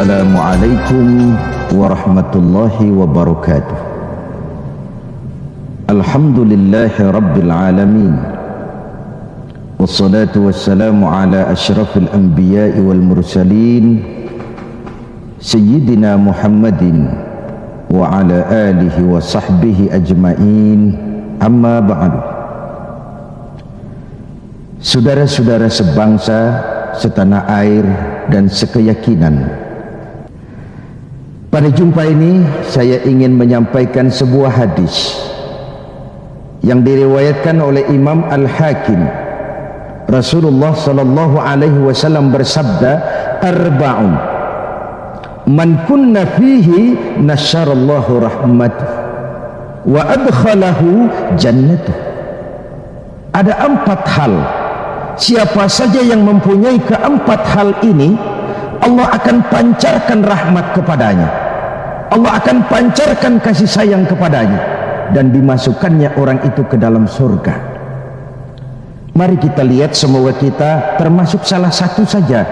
Assalamualaikum warahmatullahi wabarakatuh. Alhamdulillahi rabbil alamin. Wassalatu wassalamu ala asyrafil anbiya'i wal mursalin Sayyidina Muhammadin wa ala alihi wa sahbihi ajma'in. Amma ba'du. Saudara-saudara sebangsa, setanah air dan sekeyakinan, pada jumpa ini saya ingin menyampaikan sebuah hadis yang diriwayatkan oleh Imam Al-Hakim. Rasulullah sallallahu alaihi wasallam bersabda, arba'un man kunna fihi nasyarallahu rahmatuh wa adkhalahu jannatuh. Ada 4 hal, siapa saja yang mempunyai keempat hal ini, Allah akan pancarkan rahmat kepadanya, Allah akan pancarkan kasih sayang kepadanya, dan dimasukkannya orang itu ke dalam surga. Mari kita lihat, semoga kita termasuk salah satu saja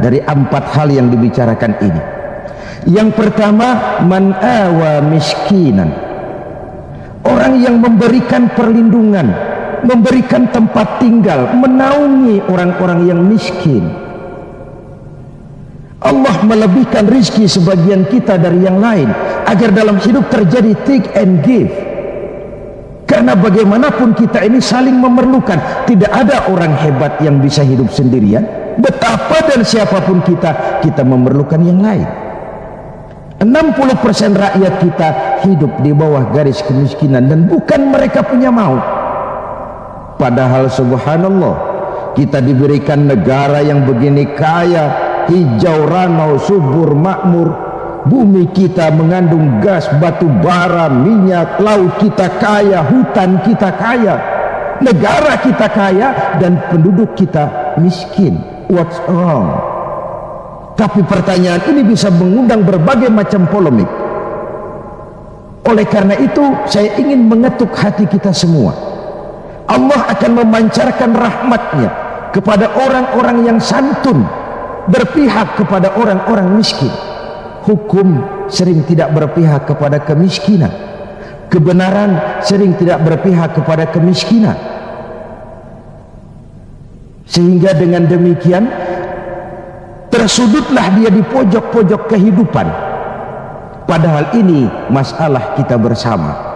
dari 4 hal yang dibicarakan ini. Yang pertama, man awa miskinan, orang yang memberikan perlindungan, memberikan tempat tinggal, menaungi orang-orang yang miskin. Allah melebihkan rizki sebagian kita dari yang lain agar dalam hidup terjadi take and give. Karena bagaimanapun kita ini saling memerlukan. Tidak ada orang hebat yang bisa hidup sendirian. Betapa dan siapapun kita memerlukan yang lain. 60% rakyat kita hidup di bawah garis kemiskinan dan bukan mereka punya mau. Padahal subhanallah, kita diberikan negara yang begini kaya, hijau, ranau, subur, makmur. Bumi kita mengandung gas, batu bara, minyak, laut kita kaya, hutan kita kaya, negara kita kaya, dan penduduk kita miskin. What's wrong? Tapi pertanyaan ini bisa mengundang berbagai macam polemik. Oleh karena itu, saya ingin mengetuk hati kita semua. Allah akan memancarkan rahmatnya kepada orang-orang yang santun, berpihak kepada orang-orang miskin. Hukum sering tidak berpihak kepada kemiskinan, kebenaran sering tidak berpihak kepada kemiskinan, sehingga dengan demikian tersudutlah dia di pojok-pojok kehidupan. Padahal ini masalah kita bersama.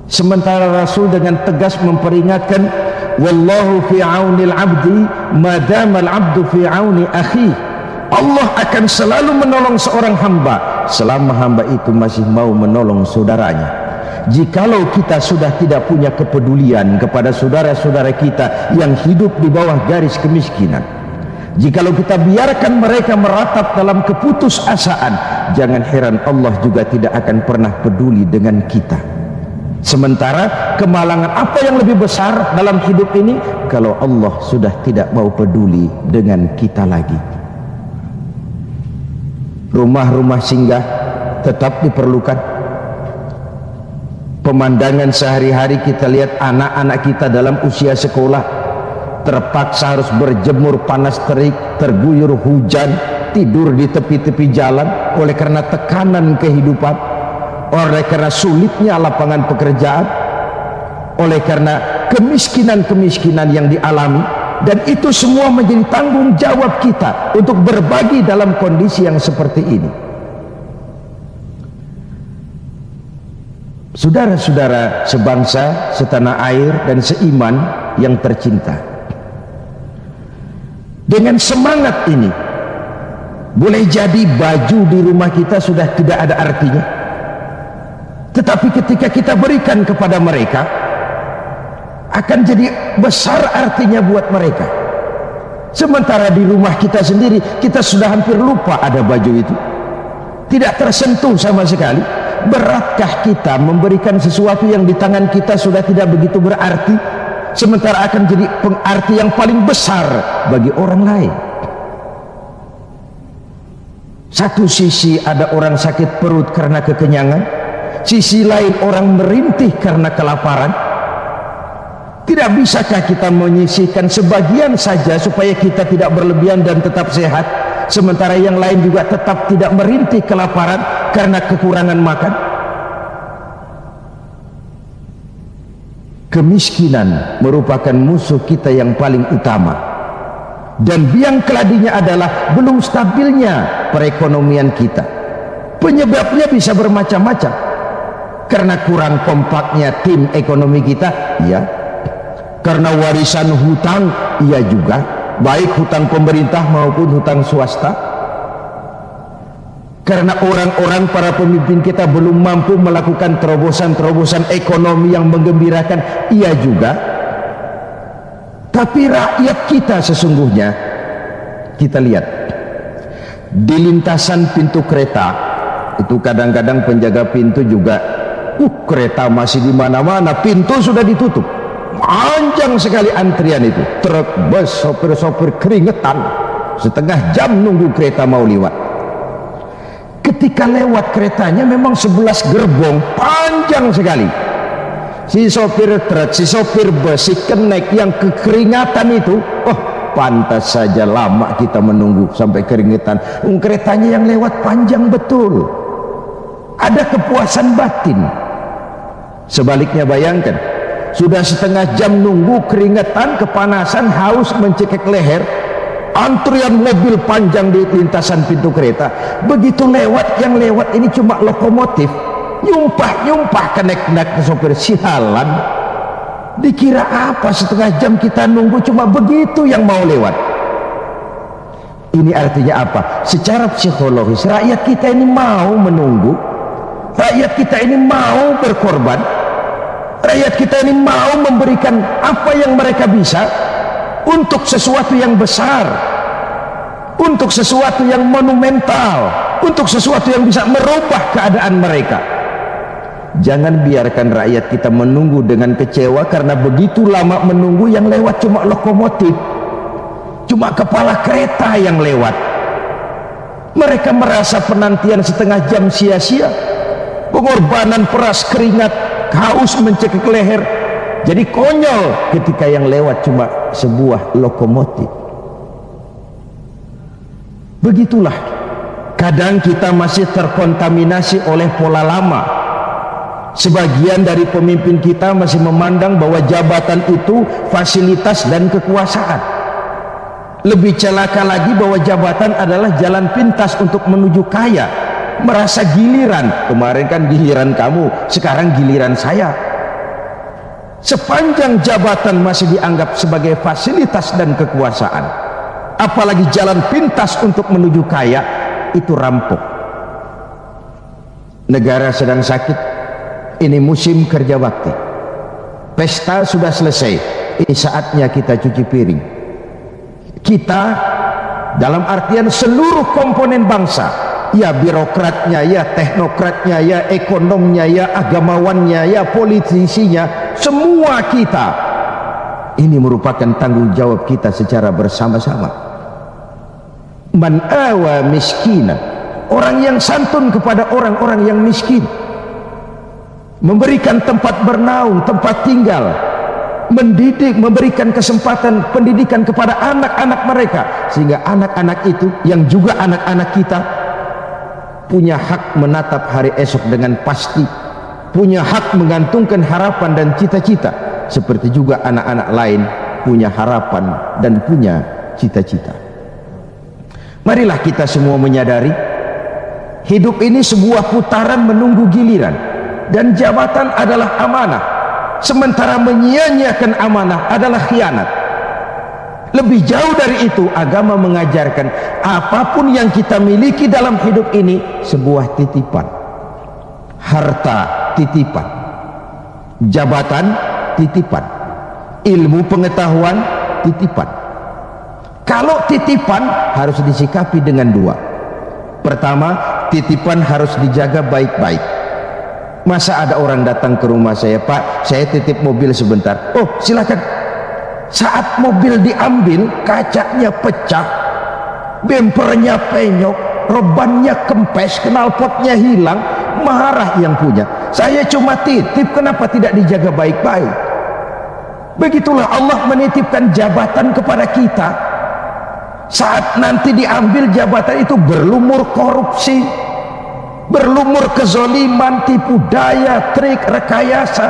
Sementara Rasul dengan tegas memperingatkan, wallahu fi aunil abdi madamal abdu fi auni akhi. Allah akan selalu menolong seorang hamba selama hamba itu masih mau menolong saudaranya. Jikalau kita sudah tidak punya kepedulian kepada saudara-saudara kita yang hidup di bawah garis kemiskinan, jikalau kita biarkan mereka meratap dalam keputusasaan, jangan heran Allah juga tidak akan pernah peduli dengan kita. Sementara kemalangan apa yang lebih besar dalam hidup ini kalau Allah sudah tidak mau peduli dengan kita lagi. Rumah-rumah singgah tetap diperlukan. Pemandangan sehari-hari kita lihat anak-anak kita dalam usia sekolah terpaksa harus berjemur panas terik, terguyur hujan, tidur di tepi-tepi jalan oleh karena tekanan kehidupan, oleh karena sulitnya lapangan pekerjaan, oleh karena kemiskinan-kemiskinan yang dialami. Dan itu semua menjadi tanggung jawab kita untuk berbagi dalam kondisi yang seperti ini. Saudara-saudara sebangsa, setanah air dan seiman yang tercinta, dengan semangat ini boleh jadi baju di rumah kita sudah tidak ada artinya, tetapi ketika kita berikan kepada mereka akan jadi besar artinya buat mereka. Sementara di rumah kita sendiri kita sudah hampir lupa ada baju itu, tidak tersentuh sama sekali. Beratkah kita memberikan sesuatu yang di tangan kita sudah tidak begitu berarti, sementara akan jadi pengarti yang paling besar bagi orang lain? Satu sisi ada orang sakit perut karena kekenyangan, sisi lain orang merintih karena kelaparan. Tidak bisakah kita menyisihkan sebagian saja supaya kita tidak berlebihan dan tetap sehat? sementara yang lain juga tetap tidak merintih kelaparan karena kekurangan makan? Kemiskinan merupakan musuh kita yang paling utama, dan biang keladinya adalah belum stabilnya perekonomian kita. Penyebabnya bisa bermacam-macam, karena kurang kompaknya tim ekonomi kita, ya, karena warisan hutang, iya juga, baik hutang pemerintah maupun hutang swasta, karena orang-orang para pemimpin kita belum mampu melakukan terobosan-terobosan ekonomi yang menggembirakan, iya juga. Tapi rakyat kita sesungguhnya, kita lihat di lintasan pintu kereta itu kadang-kadang penjaga pintu juga, kereta masih di mana-mana, pintu sudah ditutup, panjang sekali antrian itu, truk, bus, sopir-sopir keringetan, setengah jam nunggu kereta mau lewat. Ketika lewat keretanya memang 11 gerbong, panjang sekali. Si sopir truk, si sopir bus, si kenek yang kekeringatan itu, pantas saja lama kita menunggu sampai keringetan. Keretanya yang lewat panjang betul, ada kepuasan batin. Sebaliknya bayangkan, sudah setengah jam nunggu, keringetan, kepanasan, haus, mencekik leher, antrian mobil panjang di lintasan pintu kereta. Begitu lewat, yang lewat ini cuma lokomotif, nyumpah-nyumpah kenek-kenek ke sopir, sialan. Dikira apa setengah jam kita nunggu, cuma begitu yang mau lewat. Ini artinya apa? Secara psikologis rakyat kita ini mau menunggu, rakyat kita ini mau berkorban, rakyat kita ini mau memberikan apa yang mereka bisa untuk sesuatu yang besar, untuk sesuatu yang monumental, untuk sesuatu yang bisa merubah keadaan mereka. Jangan biarkan rakyat kita menunggu dengan kecewa karena begitu lama menunggu, yang lewat cuma lokomotif, cuma kepala kereta yang lewat. Mereka merasa penantian setengah jam sia-sia, pengorbanan peras keringat, haus mencekik leher, jadi konyol ketika yang lewat cuma sebuah lokomotif. Begitulah, kadang kita masih terkontaminasi oleh pola lama. Sebagian dari pemimpin kita masih memandang bahwa jabatan itu fasilitas dan kekuasaan. Lebih celaka lagi bahwa jabatan adalah jalan pintas untuk menuju kaya. Merasa giliran, kemarin kan giliran kamu, sekarang giliran saya. Sepanjang jabatan masih dianggap sebagai fasilitas dan kekuasaan, apalagi jalan pintas untuk menuju kaya, itu rampok. Negara sedang sakit, ini musim kerja bakti, pesta sudah selesai, ini saatnya kita cuci piring. Kita dalam artian seluruh komponen bangsa, ya birokratnya, ya teknokratnya, ya ekonomnya, ya agamawannya, ya politisinya, semua kita, ini merupakan tanggung jawab kita secara bersama-sama. Man awa miskinan, orang yang santun kepada orang-orang yang miskin, memberikan tempat bernaung, tempat tinggal, mendidik, memberikan kesempatan pendidikan kepada anak-anak mereka, sehingga anak-anak itu yang juga anak-anak kita punya hak menatap hari esok dengan pasti, punya hak menggantungkan harapan dan cita-cita, seperti juga anak-anak lain punya harapan dan punya cita-cita. Marilah kita semua menyadari hidup ini sebuah putaran menunggu giliran, dan jabatan adalah amanah, sementara menyia-nyiakan amanah adalah khianat. Lebih jauh dari itu, agama mengajarkan apapun yang kita miliki dalam hidup ini sebuah titipan. Harta titipan, jabatan titipan, ilmu pengetahuan titipan. Kalau titipan harus disikapi dengan dua. Pertama, titipan harus dijaga baik-baik. Masa ada orang datang ke rumah saya, Pak, saya titip mobil sebentar. Oh, silakan. Saat mobil diambil, kacanya pecah, bempernya penyok, rebannya kempes, knalpotnya hilang, marah yang punya. Saya cuma titip, kenapa tidak dijaga baik-baik? Begitulah Allah menitipkan jabatan kepada kita. Saat nanti diambil jabatan itu berlumur korupsi, berlumur kezoliman, tipu daya, trik, rekayasa.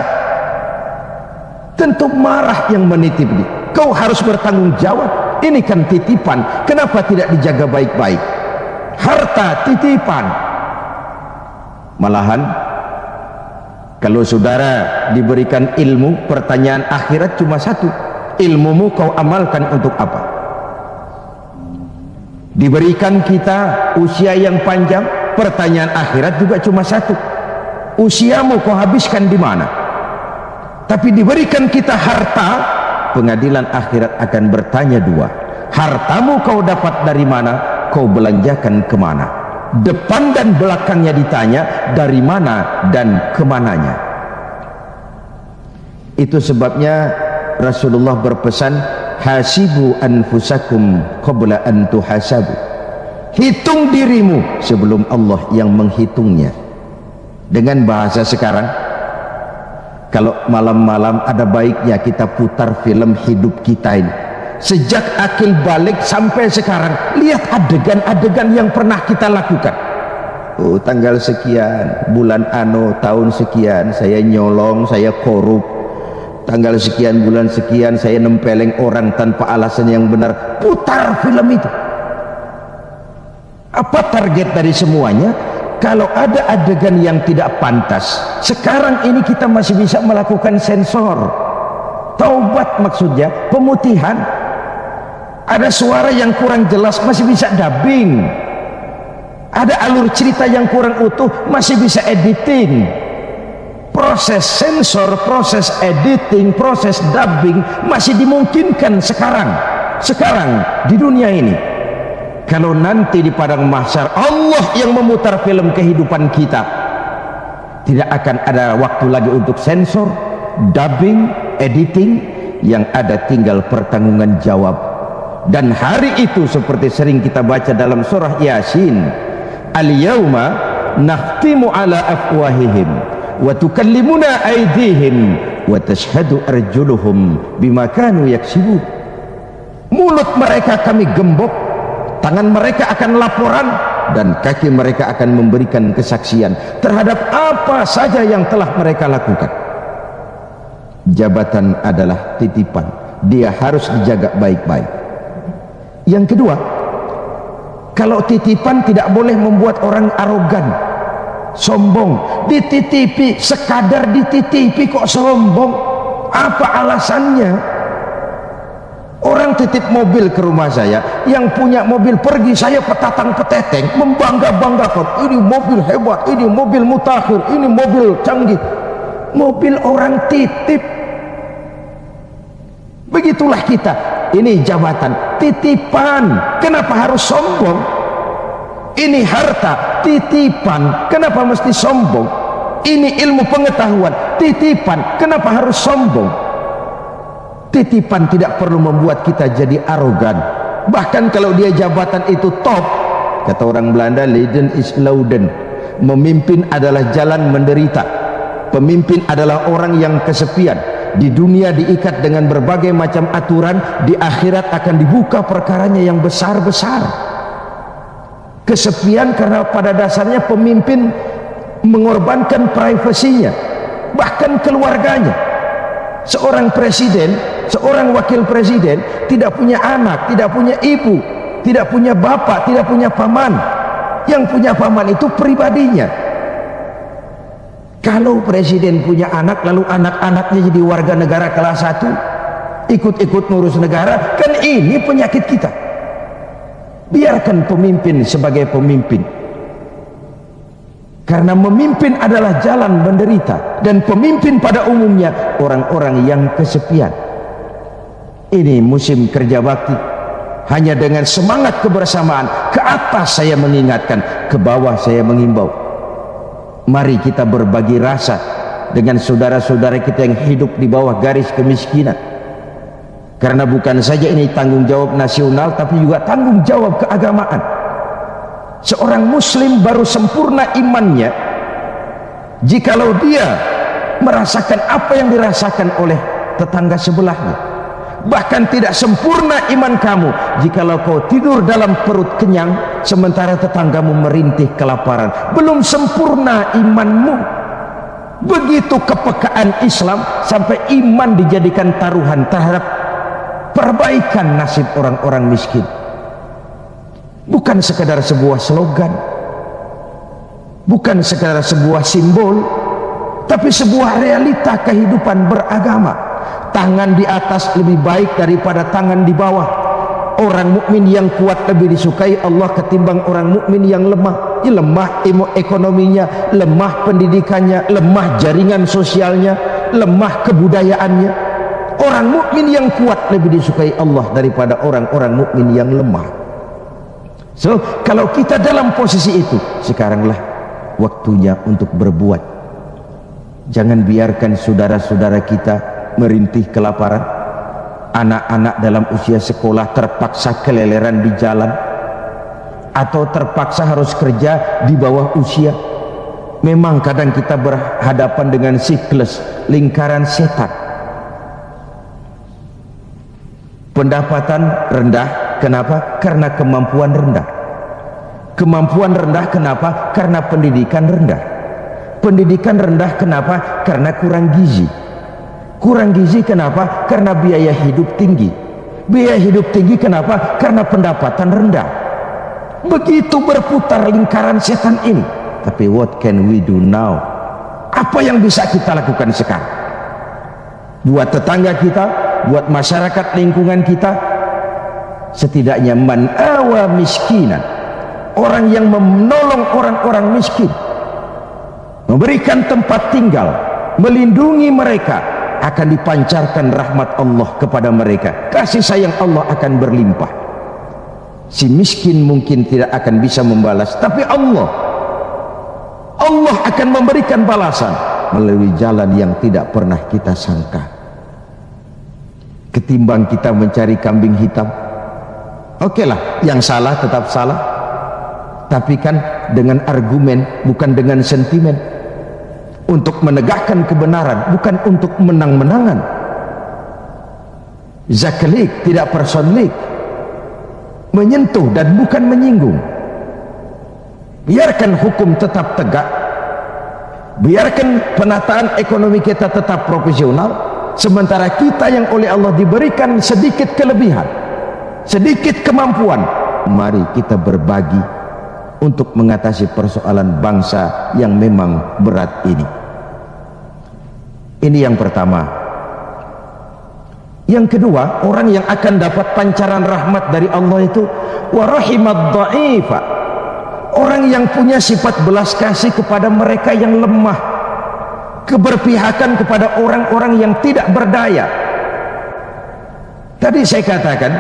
Tentu marah yang menitip ini. Kau harus bertanggung jawab. Ini kan titipan. Kenapa tidak dijaga baik-baik? Harta titipan. Malahan kalau saudara diberikan ilmu, pertanyaan akhirat cuma satu. Ilmumu kau amalkan untuk apa? Diberikan kita usia yang panjang, pertanyaan akhirat juga cuma satu. Usiamu kau habiskan di mana? Tapi diberikan kita harta, pengadilan akhirat akan bertanya dua. Hartamu kau dapat dari mana? Kau belanjakan kemana? Depan dan belakangnya ditanya, dari mana dan kemananya. Itu sebabnya Rasulullah berpesan, hasibu anfusakum qabla an tuhasabu. Hitung dirimu sebelum Allah yang menghitungnya. Dengan bahasa sekarang, kalau malam-malam ada baiknya kita putar film hidup kita ini. Sejak akil balik sampai sekarang, lihat adegan-adegan yang pernah kita lakukan. Oh, tanggal sekian, bulan ano, tahun sekian, saya nyolong, saya korup. Tanggal sekian, bulan sekian, saya nempeleng orang tanpa alasan yang benar. Putar film itu. Apa target dari semuanya? Kalau ada adegan yang tidak pantas, sekarang ini kita masih bisa melakukan sensor. Taubat maksudnya, pemutihan. Ada suara yang kurang jelas, masih bisa dubbing. Ada alur cerita yang kurang utuh, masih bisa editing. Proses sensor, proses editing, proses dubbing masih dimungkinkan sekarang di dunia ini. Kalau nanti di padang mahsyar Allah yang memutar film kehidupan kita, tidak akan ada waktu lagi untuk sensor, dubbing, editing. Yang ada tinggal pertanggungan jawab. Dan hari itu seperti sering kita baca dalam surah Yasin, al-yawma nakhtimu ala afwahihim wa tukallimuna aydihim wa tashhadu arjuluhum bima kanu yaksibun. Mulut mereka kami gembok, tangan mereka akan laporan, dan kaki mereka akan memberikan kesaksian terhadap apa saja yang telah mereka lakukan. Jabatan adalah titipan, dia harus dijaga baik-baik. Yang kedua, kalau titipan tidak boleh membuat orang arogan, sombong. Dititipi, sekadar dititipi kok sombong? Apa alasannya? Orang titip mobil ke rumah saya, yang punya mobil pergi, saya petatang peteteng, membangga-banggakan, ini mobil hebat, ini mobil mutakhir, ini mobil canggih. Mobil orang titip. Begitulah kita. Ini jabatan, titipan. Kenapa harus sombong? Ini harta, titipan. Kenapa mesti sombong? Ini ilmu pengetahuan, titipan. Kenapa harus sombong? Titipan tidak perlu membuat kita jadi arogan. Bahkan kalau dia jabatan itu top, kata orang Belanda, leiden is louden. Memimpin adalah jalan menderita. Pemimpin adalah orang yang kesepian. Di dunia diikat dengan berbagai macam aturan, di akhirat akan dibuka perkaranya yang besar-besar. Kesepian karena pada dasarnya pemimpin mengorbankan privasinya, bahkan keluarganya. Seorang presiden, seorang wakil presiden tidak punya anak, tidak punya ibu, tidak punya bapak, tidak punya paman. Yang punya paman itu pribadinya. Kalau presiden punya anak, lalu anak-anaknya jadi warga negara kelas 1, ikut-ikut ngurus negara, kan ini penyakit kita. Biarkan pemimpin sebagai pemimpin. Karena memimpin adalah jalan menderita, dan pemimpin pada umumnya orang-orang yang kesepian. Ini musim kerja bakti. Hanya dengan semangat kebersamaan, ke atas saya mengingatkan, ke bawah saya mengimbau. Mari kita berbagi rasa dengan saudara-saudara kita yang hidup di bawah garis kemiskinan. Karena bukan saja ini tanggung jawab nasional, tapi juga tanggung jawab keagamaan. Seorang muslim baru sempurna imannya jikalau dia merasakan apa yang dirasakan oleh tetangga sebelahnya. Bahkan tidak sempurna iman kamu jikalau kau tidur dalam perut kenyang sementara tetanggamu merintih kelaparan. Belum sempurna imanmu. Begitu kepekaan Islam sampai iman dijadikan taruhan terhadap perbaikan nasib orang-orang miskin. Bukan sekadar sebuah slogan, bukan sekadar sebuah simbol, tapi sebuah realita kehidupan beragama. Tangan di atas lebih baik daripada tangan di bawah. Orang mukmin yang kuat lebih disukai Allah ketimbang orang mukmin yang lemah. Lemah ekonominya, lemah pendidikannya, lemah jaringan sosialnya, lemah kebudayaannya. Orang mukmin yang kuat lebih disukai Allah daripada orang-orang mukmin yang lemah. So, kalau kita dalam posisi itu, sekaranglah waktunya untuk berbuat. Jangan biarkan saudara-saudara kita merintih kelaparan. Anak-anak dalam usia sekolah terpaksa keleleran di jalan, atau terpaksa harus kerja di bawah usia. Memang kadang kita berhadapan dengan siklus lingkaran setan. Pendapatan rendah, kenapa? Karena kemampuan rendah. Kemampuan rendah, kenapa? Karena pendidikan rendah. Pendidikan rendah, kenapa? Karena kurang gizi. Kurang gizi, kenapa? Karena biaya hidup tinggi. Biaya hidup tinggi, kenapa? Karena pendapatan rendah. Begitu berputar lingkaran setan ini. Tapi what can we do now? Apa yang bisa kita lakukan sekarang? Buat tetangga kita, buat masyarakat lingkungan kita, setidaknya man awa miskinan, orang yang menolong orang-orang miskin, memberikan tempat tinggal, melindungi mereka, akan dipancarkan rahmat Allah kepada mereka. Kasih sayang Allah akan berlimpah. Si miskin mungkin tidak akan bisa membalas, tapi Allah akan memberikan balasan melalui jalan yang tidak pernah kita sangka. Ketimbang kita mencari kambing hitam, oke lah, yang salah tetap salah, tapi kan dengan argumen, bukan dengan sentimen. Untuk menegakkan kebenaran, bukan untuk menang-menangan. Zaklik, tidak personlik, menyentuh dan bukan menyinggung. Biarkan hukum tetap tegak, biarkan penataan ekonomi kita tetap profesional, sementara kita yang oleh Allah diberikan sedikit kelebihan, sedikit kemampuan, mari kita berbagi untuk mengatasi persoalan bangsa yang memang berat ini. Ini yang pertama. Yang kedua, orang yang akan dapat pancaran rahmat dari Allah itu warahimad dha'ifa, orang yang punya sifat belas kasih kepada mereka yang lemah, keberpihakan kepada orang-orang yang tidak berdaya. Tadi saya katakan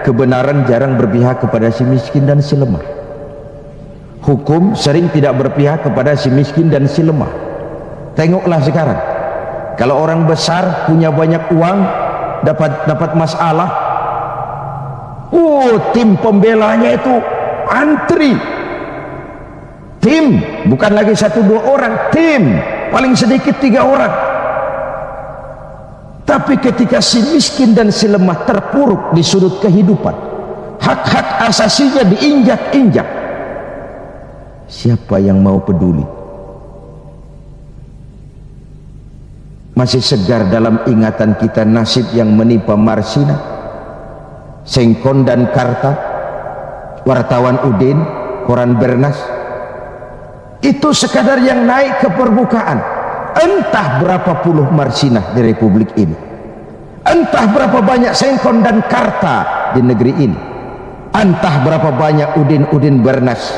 kebenaran jarang berpihak kepada si miskin dan si lemah. Hukum sering tidak berpihak kepada si miskin dan si lemah. Tengoklah sekarang, kalau orang besar punya banyak uang, dapat masalah, tim pembelanya itu antri. Tim, bukan lagi 1-2 orang, tim paling sedikit 3 orang. Tapi ketika si miskin dan si lemah terpuruk di sudut kehidupan, hak-hak asasinya diinjak-injak, siapa yang mau peduli? Masih segar dalam ingatan kita nasib yang menimpa Marsina, Sengkon dan Karta, wartawan Udin, koran Bernas. Itu sekadar yang naik ke permukaan. Entah berapa puluh Marsinah di Republik ini, entah berapa banyak Sengkon dan Karta di negeri ini, entah berapa banyak Udin Bernas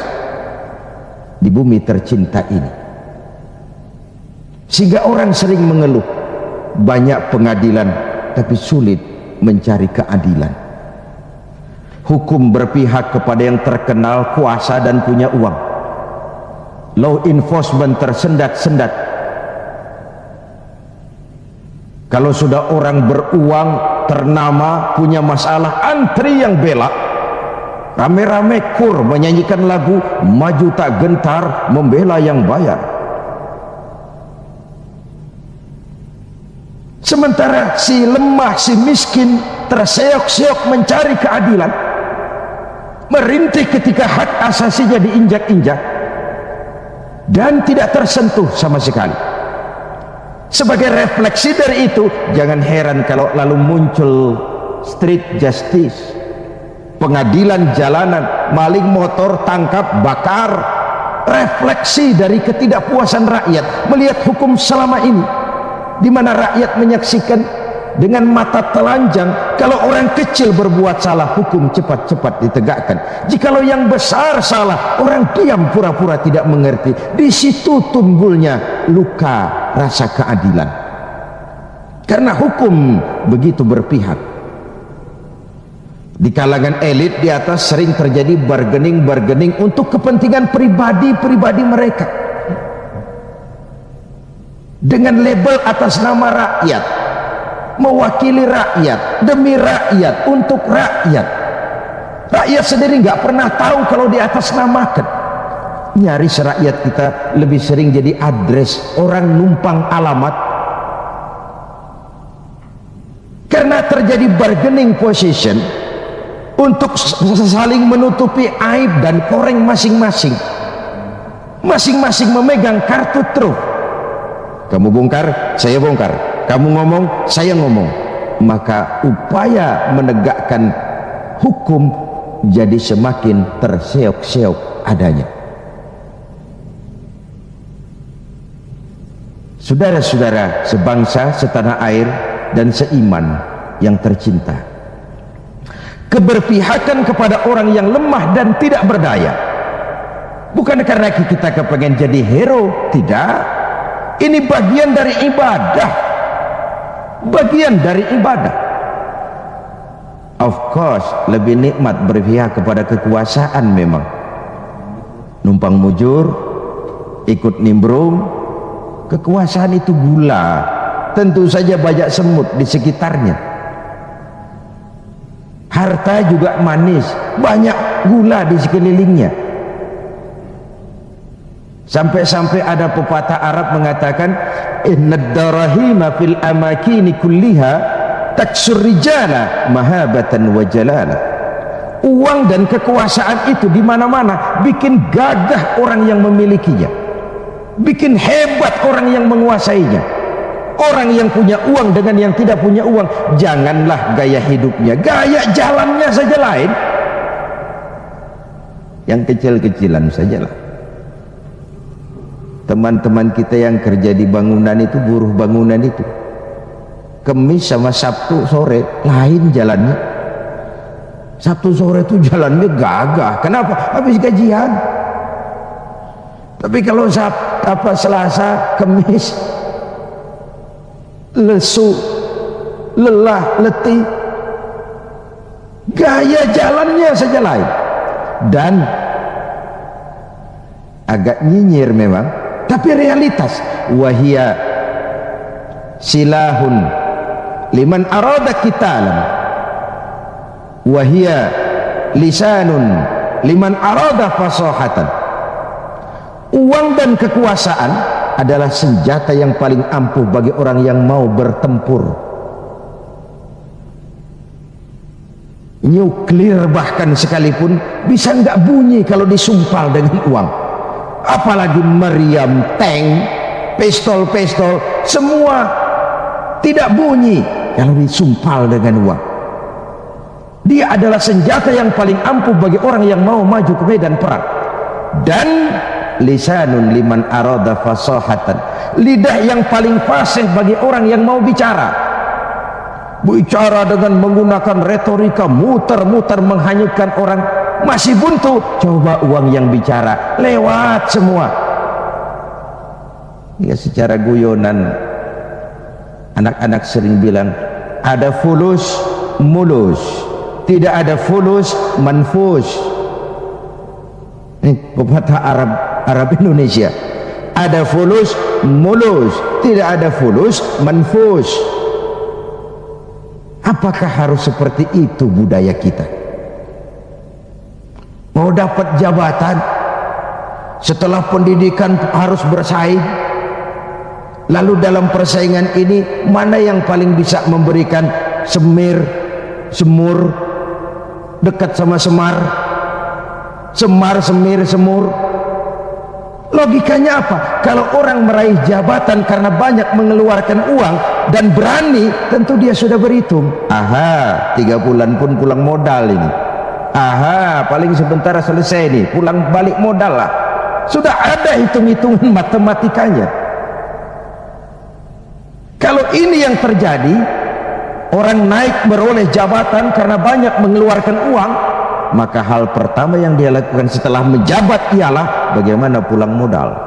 di bumi tercinta ini. Sehingga orang sering mengeluh banyak pengadilan tapi sulit mencari keadilan. Hukum berpihak kepada yang terkenal, kuasa dan punya uang. Law enforcement tersendat-sendat. Kalau sudah orang beruang, ternama, punya masalah, antri yang bela. Rame-rame kur menyanyikan lagu maju tak gentar membela yang bayar. Sementara si lemah, si miskin terseok-seok mencari keadilan, merintih ketika hak asasinya diinjak-injak dan tidak tersentuh sama sekali. Sebagai refleksi dari itu, jangan heran kalau lalu muncul street justice, pengadilan jalanan, maling motor tangkap, bakar. Refleksi dari ketidakpuasan rakyat melihat hukum selama ini, di mana rakyat menyaksikan dengan mata telanjang kalau orang kecil berbuat salah, hukum cepat-cepat ditegakkan. Jikalau yang besar salah, orang diam pura-pura tidak mengerti. Di situ timbulnya luka rasa keadilan, karena hukum begitu berpihak. Di kalangan elit di atas sering terjadi bargaining untuk kepentingan pribadi mereka, dengan label atas nama rakyat, mewakili rakyat, demi rakyat, untuk rakyat. Rakyat sendiri nggak pernah tahu kalau di atas namakan. Nyaris rakyat kita lebih sering jadi address, orang numpang alamat, karena terjadi bargaining position untuk saling menutupi aib dan koreng masing-masing. Masing-masing memegang kartu truf. Kamu bongkar, saya bongkar. Kamu ngomong, saya ngomong. Maka upaya menegakkan hukum jadi semakin terseok-seok adanya. Saudara-saudara sebangsa, setanah air, dan seiman yang tercinta, keberpihakan kepada orang yang lemah dan tidak berdaya bukan karena kita kepengen jadi hero, tidak. Ini bagian dari ibadah, bagian dari ibadah. Of course, lebih nikmat berpihak kepada kekuasaan memang. Numpang mujur, ikut nimbrung. Kekuasaan itu gula, tentu saja banyak semut di sekitarnya. Harta juga manis, banyak gula di sekelilingnya. Sampai-sampai ada pepatah Arab mengatakan, innad darahima fil amakini kulliha taksur rijala mahabatan wa jalala. Uang dan kekuasaan itu di mana-mana bikin gagah orang yang memilikinya, bikin hebat orang yang menguasainya. Orang yang punya uang dengan yang tidak punya uang, janganlah gaya hidupnya, gaya jalannya saja lain. Yang kecil-kecilan sajalah. Teman-teman kita yang kerja di bangunan itu, buruh bangunan itu, Kemis sama Sabtu sore lain jalannya. Sabtu sore itu jalannya gagah. Kenapa? Habis gajian. Tapi kalau Selasa, Kemis, lesu, lelah, letih, gaya jalannya saja lain. Dan agak nyinyir memang, tapi realitas. Wahia silahun liman arada qitalan, wahia lisanun liman arada fasahatan. Uang dan kekuasaan adalah senjata yang paling ampuh bagi orang yang mau bertempur. Nuklir bahkan sekalipun bisa nggak bunyi kalau disumpal dengan uang. Apalagi meriam, tank, pistol, semua tidak bunyi kalau disumpal dengan uang. Dia adalah senjata yang paling ampuh bagi orang yang mau maju ke medan perang. Dan lisanun liman arada fasahatan, lidah yang paling fasih bagi orang yang mau bicara dengan menggunakan retorika muter-muter menghanyutkan orang. Masih buntu, coba uang yang bicara, lewat semua. Ya, secara guyonan anak-anak sering bilang, ada fulus mulus, tidak ada fulus manfus. Ini pepatah Arab Indonesia. Ada fulus mulus, tidak ada fulus manfus. Apakah harus seperti itu budaya kita? Mau dapat jabatan, setelah pendidikan harus bersaing. Lalu dalam persaingan ini, mana yang paling bisa memberikan semir, Semur dekat sama Semar, Semar Semir Semur. Logikanya apa? Kalau orang meraih jabatan karena banyak mengeluarkan uang dan berani, tentu dia sudah berhitung. Aha, 3 bulan pun pulang modal ini. Aha, paling sebentar selesai nih, pulang balik modal lah. Sudah ada hitung-hitungan matematikanya. Kalau ini yang terjadi, orang naik beroleh jabatan karena banyak mengeluarkan uang, maka hal pertama yang dia lakukan setelah menjabat ialah bagaimana pulang modal.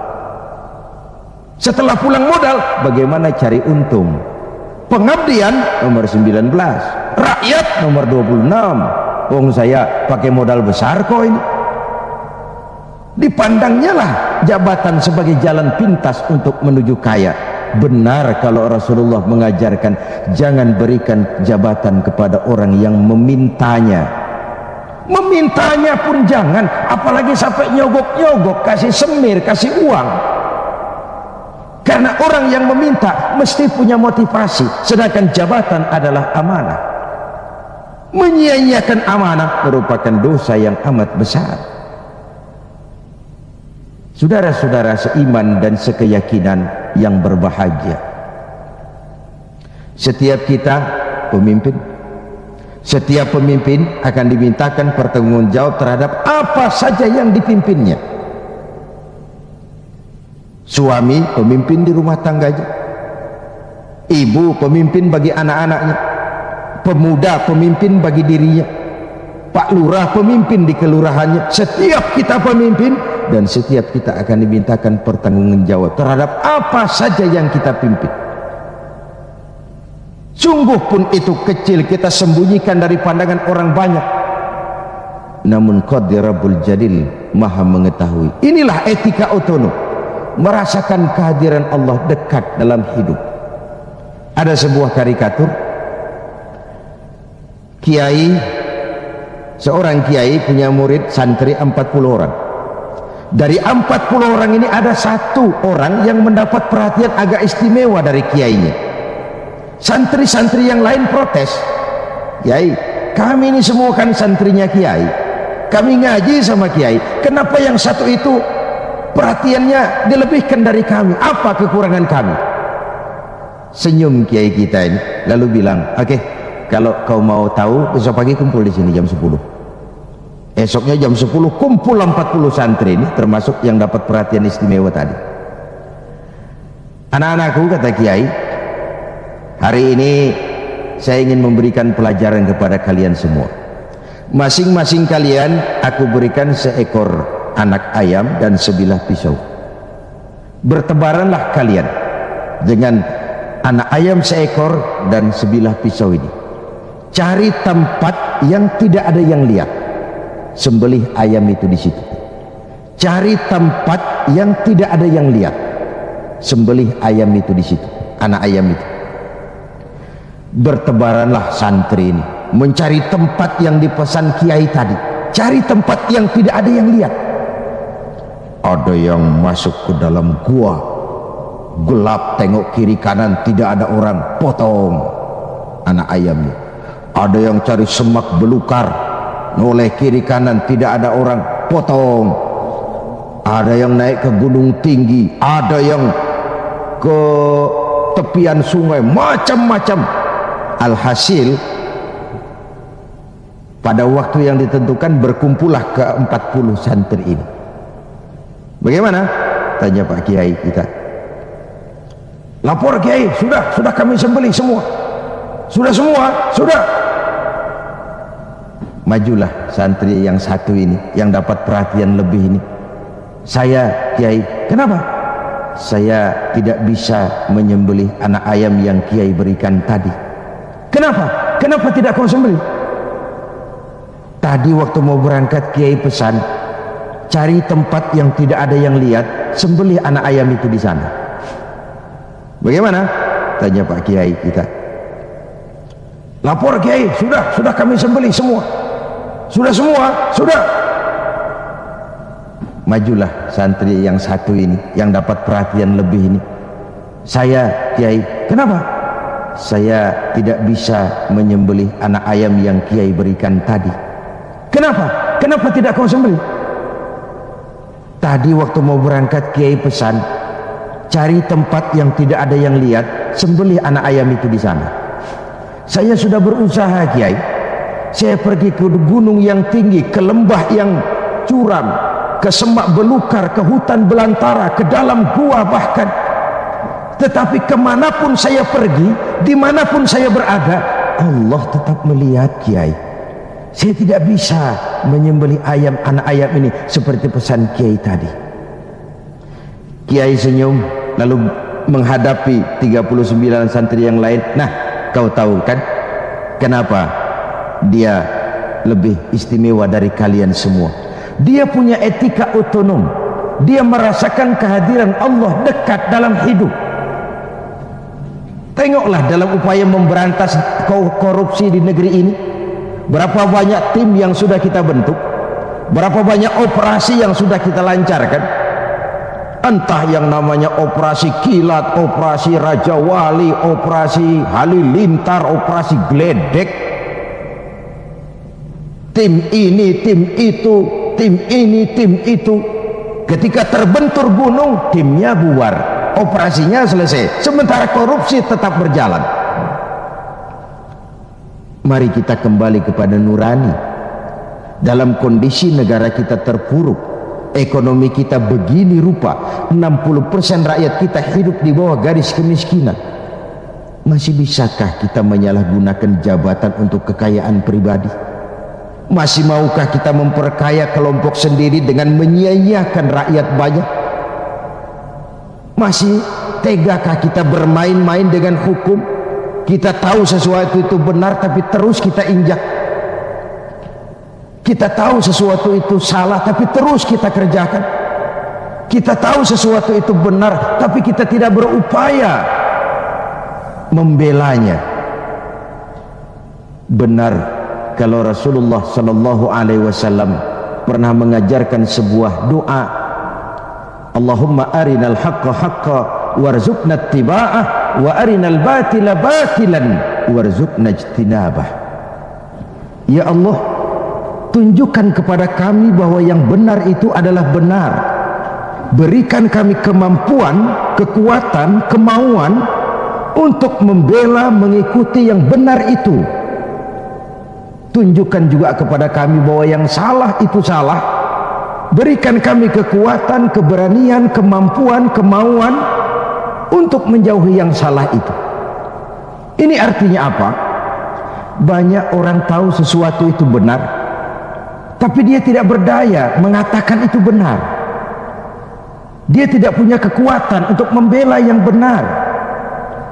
Setelah pulang modal, bagaimana cari untung. Pengabdian nomor 19, rakyat nomor 26. Wong saya pakai modal besar kok ini. Dipandangnya lah jabatan sebagai jalan pintas untuk menuju kaya. Benar kalau Rasulullah mengajarkan jangan berikan jabatan kepada orang yang memintanya. Memintanya pun jangan, apalagi sampai nyogok-nyogok, kasih semir, kasih uang. Karena orang yang meminta mesti punya motivasi, sedangkan jabatan adalah amanah. Menyia-nyiakan amanah merupakan dosa yang amat besar. Saudara-saudara seiman dan sekeyakinan yang berbahagia, setiap kita pemimpin, setiap pemimpin akan dimintakan pertanggungjawab terhadap apa saja yang dipimpinnya. Suami pemimpin di rumah tangganya, ibu pemimpin bagi anak-anaknya, pemuda pemimpin bagi dirinya, Pak Lurah pemimpin di kelurahannya. Setiap kita pemimpin dan setiap kita akan dimintakan pertanggungjawab terhadap apa saja yang kita pimpin. Sungguh pun itu kecil, kita sembunyikan dari pandangan orang banyak, namun Qadirabul Jadil maha mengetahui. Inilah etika otonom, merasakan kehadiran Allah dekat dalam hidup. Ada sebuah karikatur, kiai, seorang kiai punya murid santri 40 orang. Dari 40 orang ini ada 1 orang yang mendapat perhatian agak istimewa dari kiainya. Santri-santri yang lain protes, Kiai, kami ini semua kan santrinya Kiai, kami ngaji sama Kiai, kenapa yang satu itu perhatiannya dilebihkan dari kami? Apa kekurangan kami? Senyum Kiai kita ini lalu bilang, oke, kalau kau mau tahu besok pagi kumpul di sini jam 10. Esoknya jam 10 kumpul 40 santri ini, termasuk yang dapat perhatian istimewa tadi. Anak-anakku, kata Kiai, hari ini saya ingin memberikan pelajaran kepada kalian semua. Masing-masing kalian aku berikan seekor anak ayam dan sebilah pisau. Bertebaranlah kalian dengan anak ayam seekor dan sebilah pisau ini. Cari tempat yang tidak ada yang lihat, sembelih ayam itu di situ. Cari tempat yang tidak ada yang lihat, sembelih ayam itu di situ, anak ayam itu. Bertebaranlah santri ini mencari tempat yang dipesan Kiai tadi. Cari tempat yang tidak ada yang lihat. Ada yang masuk ke dalam gua, gelap, tengok kiri kanan tidak ada orang, potong anak ayamnya. Ada yang cari semak belukar, noleh kiri kanan tidak ada orang, potong. Ada yang naik ke gunung tinggi, ada yang ke tepian sungai, macam-macam. Alhasil pada waktu yang ditentukan berkumpullah ke 40 santri ini. Bagaimana? Tanya Pak Kiai kita. Lapor Kiai, sudah kami sembelih semua. Sudah semua, sudah. Majulah santri yang satu ini, yang dapat perhatian lebih ini. Saya Kiai, kenapa? Saya tidak bisa menyembelih anak ayam yang Kiai berikan tadi. Kenapa? Kenapa tidak kau sembelih? Tadi waktu mau berangkat Kiai pesan, cari tempat yang tidak ada yang lihat, sembelih anak ayam itu di sana. Bagaimana? Tanya Pak Kiai kita. Lapor Kiai, sudah kami sembelih semua. Sudah semua, sudah. Majulah santri yang satu ini, yang dapat perhatian lebih ini. Saya Kiai, kenapa? saya tidak bisa menyembelih anak ayam yang Kiai berikan tadi. Kenapa? Kenapa tidak kau sembelih? Tadi waktu mau berangkat Kiai pesan, cari tempat yang tidak ada yang lihat, sembelih anak ayam itu di sana. Saya sudah berusaha Kiai, saya pergi ke gunung yang tinggi, ke lembah yang curam, ke semak belukar, ke hutan belantara, ke dalam gua bahkan. Tetapi kemanapun saya pergi, dimanapun saya berada, Allah tetap melihat Kiai. Saya tidak bisa menyembelih ayam, anak ayam ini seperti pesan Kiai tadi. Kiai senyum lalu menghadapi 39 santri yang lain. Nah, kau tahu kan kenapa dia lebih istimewa dari kalian semua? Dia punya etika otonom. Dia merasakan kehadiran Allah dekat dalam hidup. Tengoklah dalam upaya memberantas korupsi di negeri ini, berapa banyak tim yang sudah kita bentuk, berapa banyak operasi yang sudah kita lancarkan. Entah yang namanya operasi kilat, operasi Raja Wali, operasi Halilintar, operasi Gledek, tim ini, tim itu, tim ini, tim itu. Ketika terbentur gunung, timnya bubar, operasinya selesai, sementara korupsi tetap berjalan. Mari kita kembali kepada nurani. Dalam kondisi negara kita terpuruk, ekonomi kita begini rupa, 60% rakyat kita hidup di bawah garis kemiskinan. Masih bisakah kita menyalahgunakan jabatan untuk kekayaan pribadi? Masih maukah kita memperkaya kelompok sendiri dengan menyia-nyiakan rakyat banyak? Masih tegakah kita bermain-main dengan hukum? Kita tahu sesuatu itu benar tapi terus kita injak. Kita tahu sesuatu itu salah tapi terus kita kerjakan. Kita tahu sesuatu itu benar tapi kita tidak berupaya membelanya. Benar kalau Rasulullah sallallahu alaihi wasallam pernah mengajarkan sebuah doa, Allahumma arinal haqqa haqqa warzuqna ittiba'ah wa arinal batila batilan warzuqna ijtinabah. Ya Allah, tunjukkan kepada kami bahwa yang benar itu adalah benar. Berikan kami kemampuan, kekuatan, kemauan untuk membela, mengikuti yang benar itu. Tunjukkan juga kepada kami bahwa yang salah itu salah. Berikan kami kekuatan, keberanian, kemampuan, kemauan untuk menjauhi yang salah itu. Ini artinya apa? Banyak orang tahu sesuatu itu benar, tapi dia tidak berdaya mengatakan itu benar. Dia tidak punya kekuatan untuk membela yang benar.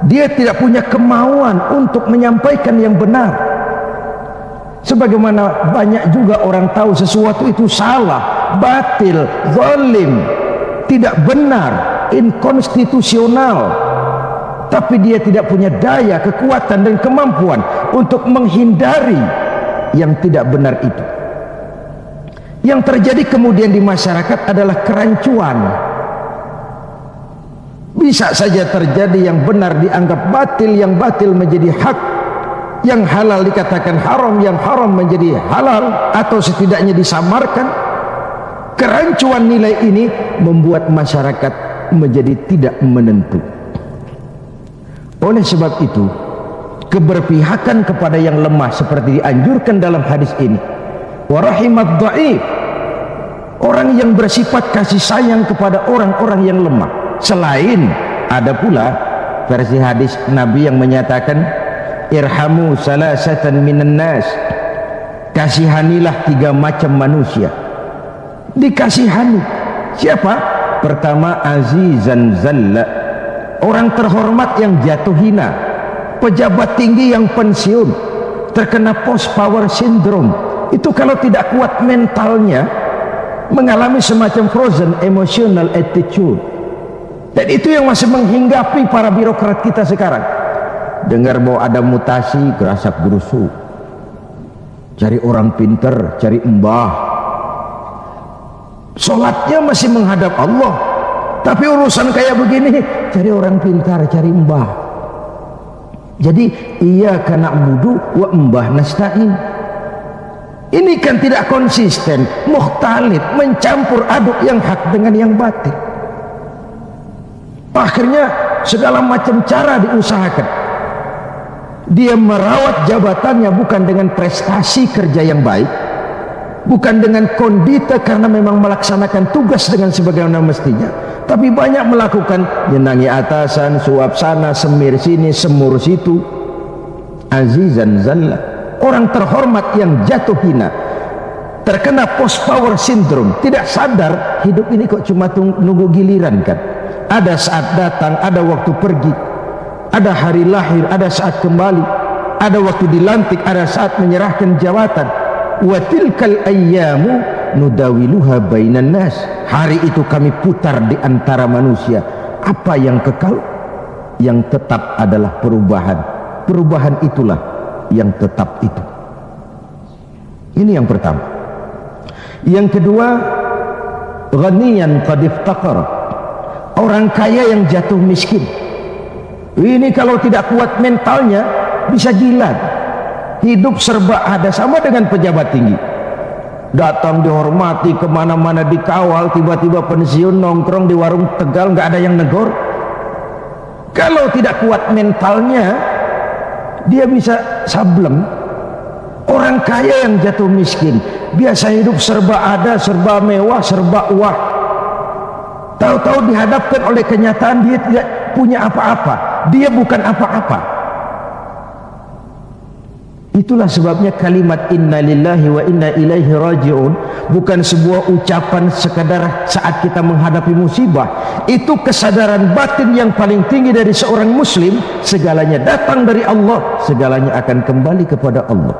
Dia tidak punya kemauan untuk menyampaikan yang benar. Sebagaimana banyak juga orang tahu sesuatu itu salah, batil, zalim, tidak benar, inkonstitusional, tapi dia tidak punya daya, kekuatan dan kemampuan untuk menghindari yang tidak benar itu. Yang terjadi kemudian di masyarakat adalah kerancuan. Bisa saja terjadi yang benar dianggap batil, yang batil menjadi hak, yang halal dikatakan haram, yang haram menjadi halal, atau setidaknya disamarkan. Kerancuan nilai ini membuat masyarakat menjadi tidak menentu. Oleh sebab itu, keberpihakan kepada yang lemah seperti dianjurkan dalam hadis ini, wa rahimat dhaif, orang yang bersifat kasih sayang kepada orang-orang yang lemah. Selain ada pula versi hadis Nabi yang menyatakan irhamu salasatan minan nas, kasihanilah 3 macam manusia. Dikasihani siapa? Pertama, azizan zalla, orang terhormat yang jatuh hina, pejabat tinggi yang pensiun, terkena post power syndrome. Itu kalau tidak kuat mentalnya, mengalami semacam frozen emotional attitude. Dan itu yang masih menghinggapi para birokrat kita sekarang. Dengar bahwa ada mutasi, gerasak gerusuk, cari orang pinter, cari mbah. Sholatnya masih menghadap Allah, tapi urusan kayak begini, cari orang pintar, cari mbah. Jadi iyyaka na'budu wa iyyaka nasta'in. Ini kan tidak konsisten, mukhtalif, mencampur aduk yang hak dengan yang batil. Akhirnya segala macam cara diusahakan. Dia merawat jabatannya bukan dengan prestasi kerja yang baik, bukan dengan kondita karena memang melaksanakan tugas dengan sebagaimana mestinya, tapi banyak melakukan nyenangi atasan, suap sana, semir sini, semur situ. Azizan zalla, orang terhormat yang jatuh hina, terkena post power syndrome, tidak sadar hidup ini kok cuma nunggu giliran kan. Ada saat datang, ada waktu pergi, ada hari lahir, ada saat kembali, ada waktu dilantik, ada saat menyerahkan jabatan. Wa tilkal ayyamu nudawiluha bainan nas. Hari itu kami putar di antara manusia. Apa yang kekal? Yang tetap adalah perubahan. Perubahan itulah yang tetap itu. Ini yang pertama. Yang kedua, ghaniyan qad iftaqara. Orang kaya yang jatuh miskin. Ini kalau tidak kuat mentalnya bisa gila. Hidup serba ada, sama dengan pejabat tinggi. Datang dihormati, kemana-mana dikawal, tiba-tiba pensiun nongkrong di warung Tegal nggak ada yang negor. Kalau tidak kuat mentalnya, dia bisa sableng. Orang kaya yang jatuh miskin biasa hidup serba ada, serba mewah, serba wah. Tahu-tahu dihadapkan oleh kenyataan dia tidak punya apa-apa, dia bukan apa-apa. Itulah sebabnya kalimat inna lillahi wa inna ilaihi raji'un bukan sebuah ucapan sekadar saat kita menghadapi musibah. Itu kesadaran batin yang paling tinggi dari seorang muslim. Segalanya datang dari Allah, segalanya akan kembali kepada Allah.